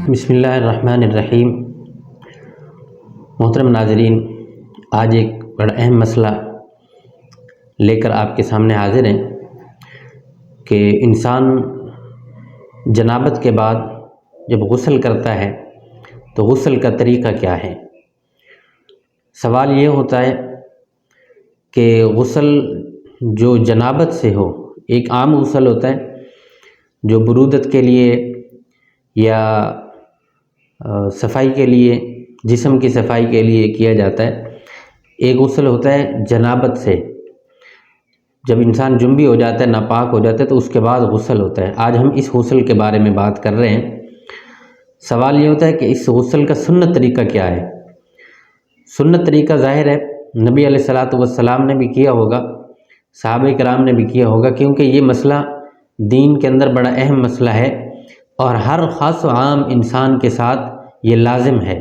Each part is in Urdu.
بسم اللہ الرحمن الرحیم۔ محترم ناظرین، آج ایک بڑا اہم مسئلہ لے کر آپ کے سامنے حاضر ہیں کہ انسان جنابت کے بعد جب غسل کرتا ہے تو غسل کا طریقہ کیا ہے۔ سوال یہ ہوتا ہے کہ غسل جو جنابت سے ہو، ایک عام غسل ہوتا ہے جو برودت کے لیے یا صفائی کے لیے، جسم کی صفائی کے لیے کیا جاتا ہے۔ ایک غسل ہوتا ہے جنابت سے، جب انسان جنبی ہو جاتا ہے، ناپاک ہو جاتا ہے تو اس کے بعد غسل ہوتا ہے۔ آج ہم اس غسل کے بارے میں بات کر رہے ہیں۔ سوال یہ ہوتا ہے کہ اس غسل کا سنت طریقہ کیا ہے۔ سنت طریقہ ظاہر ہے نبی علیہ الصلاۃ والسلام نے بھی کیا ہوگا، صحابہ کرام نے بھی کیا ہوگا، کیونکہ یہ مسئلہ دین کے اندر بڑا اہم مسئلہ ہے اور ہر خاص و عام انسان کے ساتھ یہ لازم ہے۔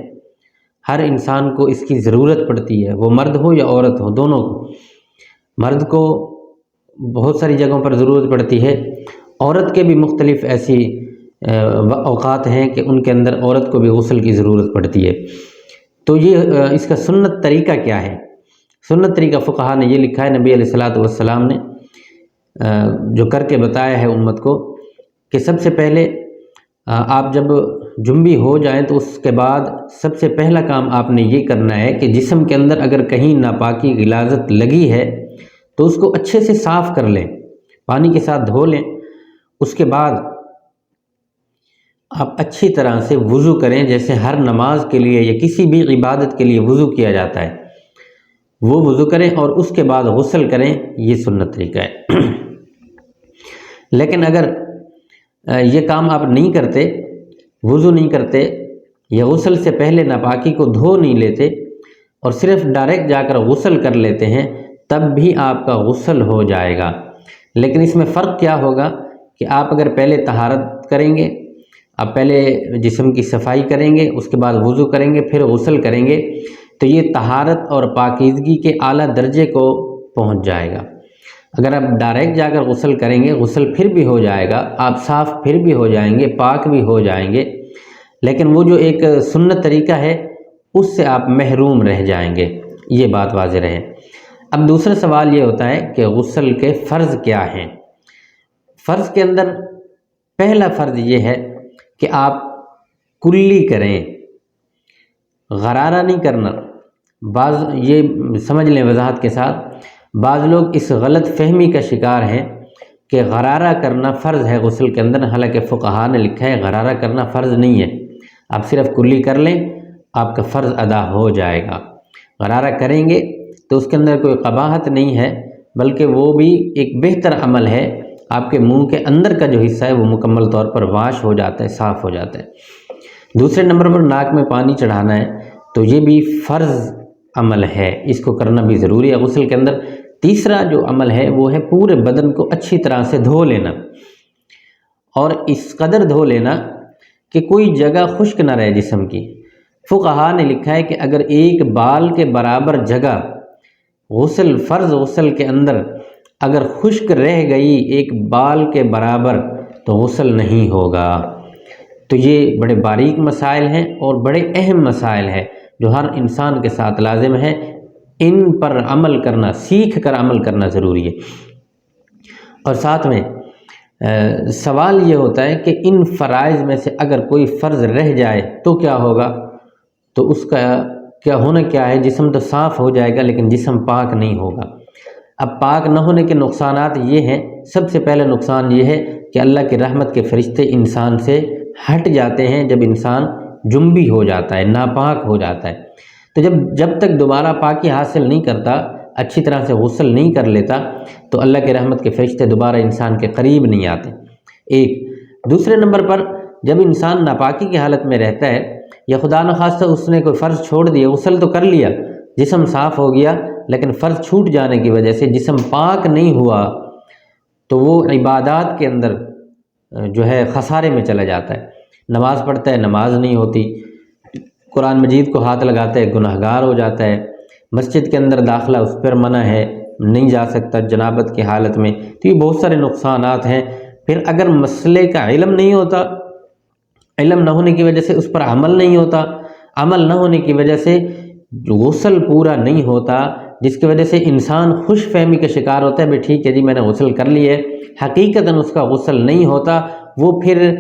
ہر انسان کو اس کی ضرورت پڑتی ہے، وہ مرد ہو یا عورت ہو، دونوں کو۔ مرد کو بہت ساری جگہوں پر ضرورت پڑتی ہے، عورت کے بھی مختلف ایسی اوقات ہیں کہ ان کے اندر عورت کو بھی غسل کی ضرورت پڑتی ہے۔ تو یہ اس کا سنت طریقہ کیا ہے۔ سنت طریقہ فقہا نے یہ لکھا ہے، نبی علیہ الصلاۃ والسلام نے جو کر کے بتایا ہے امت کو، کہ سب سے پہلے آپ جب جنبی ہو جائیں تو اس کے بعد سب سے پہلا کام آپ نے یہ کرنا ہے کہ جسم کے اندر اگر کہیں ناپاکی غلاظت لگی ہے تو اس کو اچھے سے صاف کر لیں، پانی کے ساتھ دھو لیں۔ اس کے بعد آپ اچھی طرح سے وضو کریں، جیسے ہر نماز کے لیے یا کسی بھی عبادت کے لیے وضو کیا جاتا ہے، وہ وضو کریں اور اس کے بعد غسل کریں۔ یہ سنت طریقہ ہے۔ لیکن اگر یہ کام آپ نہیں کرتے، وضو نہیں کرتے یا غسل سے پہلے ناپاکی کو دھو نہیں لیتے اور صرف ڈائریکٹ جا کر غسل کر لیتے ہیں، تب بھی آپ کا غسل ہو جائے گا۔ لیکن اس میں فرق کیا ہوگا کہ آپ اگر پہلے طہارت کریں گے، آپ پہلے جسم کی صفائی کریں گے، اس کے بعد وضو کریں گے، پھر غسل کریں گے، تو یہ طہارت اور پاکیزگی کے اعلیٰ درجے کو پہنچ جائے گا۔ اگر آپ ڈائریکٹ جا کر غسل کریں گے، غسل پھر بھی ہو جائے گا، آپ صاف پھر بھی ہو جائیں گے، پاک بھی ہو جائیں گے، لیکن وہ جو ایک سنت طریقہ ہے اس سے آپ محروم رہ جائیں گے۔ یہ بات واضح رہے۔ اب دوسرا سوال یہ ہوتا ہے کہ غسل کے فرض کیا ہیں۔ فرض کے اندر پہلا فرض یہ ہے کہ آپ کلی کریں، غرارہ نہیں کرنا۔ بعض یہ سمجھ لیں وضاحت کے ساتھ، بعض لوگ اس غلط فہمی کا شکار ہیں کہ غرارہ کرنا فرض ہے غسل کے اندر، حالانکہ فقہا نے لکھا ہے غرارہ کرنا فرض نہیں ہے۔ آپ صرف کلی کر لیں، آپ کا فرض ادا ہو جائے گا۔ غرارہ کریں گے تو اس کے اندر کوئی قباحت نہیں ہے، بلکہ وہ بھی ایک بہتر عمل ہے۔ آپ کے منہ کے اندر کا جو حصہ ہے وہ مکمل طور پر واش ہو جاتا ہے، صاف ہو جاتا ہے۔ دوسرے نمبر پر ناک میں پانی چڑھانا ہے، تو یہ بھی فرض عمل ہے، اس کو کرنا بھی ضروری ہے غسل کے اندر۔ تیسرا جو عمل ہے وہ ہے پورے بدن کو اچھی طرح سے دھو لینا، اور اس قدر دھو لینا کہ کوئی جگہ خشک نہ رہے جسم کی۔ فقہا نے لکھا ہے کہ اگر ایک بال کے برابر جگہ غسل، فرض غسل کے اندر اگر خشک رہ گئی ایک بال کے برابر، تو غسل نہیں ہوگا۔ تو یہ بڑے باریک مسائل ہیں اور بڑے اہم مسائل ہیں جو ہر انسان کے ساتھ لازم ہے۔ ان پر عمل کرنا، سیکھ کر عمل کرنا ضروری ہے۔ اور ساتھ میں سوال یہ ہوتا ہے کہ ان فرائض میں سے اگر کوئی فرض رہ جائے تو کیا ہوگا؟ تو اس کا کیا ہونا کیا ہے؟ جسم تو صاف ہو جائے گا لیکن جسم پاک نہیں ہوگا۔ اب پاک نہ ہونے کے نقصانات یہ ہیں، سب سے پہلے نقصان یہ ہے کہ اللہ کی رحمت کے فرشتے انسان سے ہٹ جاتے ہیں جب انسان جنبی ہو جاتا ہے، ناپاک ہو جاتا ہے۔ تو جب تک دوبارہ پاکی حاصل نہیں کرتا، اچھی طرح سے غسل نہیں کر لیتا، تو اللہ کے رحمت کے فرشتے دوبارہ انسان کے قریب نہیں آتے۔ ایک دوسرے نمبر پر جب انسان ناپاکی کی حالت میں رہتا ہے یا خدا نخواستہ اس نے کوئی فرض چھوڑ دیا، غسل تو کر لیا، جسم صاف ہو گیا، لیکن فرض چھوٹ جانے کی وجہ سے جسم پاک نہیں ہوا، تو وہ عبادات کے اندر جو ہے خسارے میں چلا جاتا ہے۔ نماز پڑھتا ہے، نماز نہیں ہوتی، قرآن مجید کو ہاتھ لگاتا ہے، گناہگار ہو جاتا ہے، مسجد کے اندر داخلہ اس پر منع ہے، نہیں جا سکتا جنابت کی حالت میں۔ تو یہ بہت سارے نقصانات ہیں۔ پھر اگر مسئلے کا علم نہیں ہوتا، علم نہ ہونے کی وجہ سے اس پر عمل نہیں ہوتا، عمل نہ ہونے کی وجہ سے غسل پورا نہیں ہوتا، جس کی وجہ سے انسان خوش فہمی کا شکار ہوتا ہے، بھائی ٹھیک ہے جی میں نے غسل کر لی ہے، حقیقتاً اس کا غسل نہیں ہوتا، وہ پھر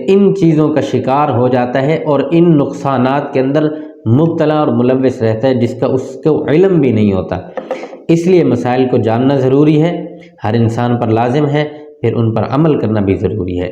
ان چیزوں کا شکار ہو جاتا ہے اور ان نقصانات کے اندر مبتلا اور ملوث رہتا ہے جس کا اس کو علم بھی نہیں ہوتا۔ اس لیے مسائل کو جاننا ضروری ہے، ہر انسان پر لازم ہے، پھر ان پر عمل کرنا بھی ضروری ہے۔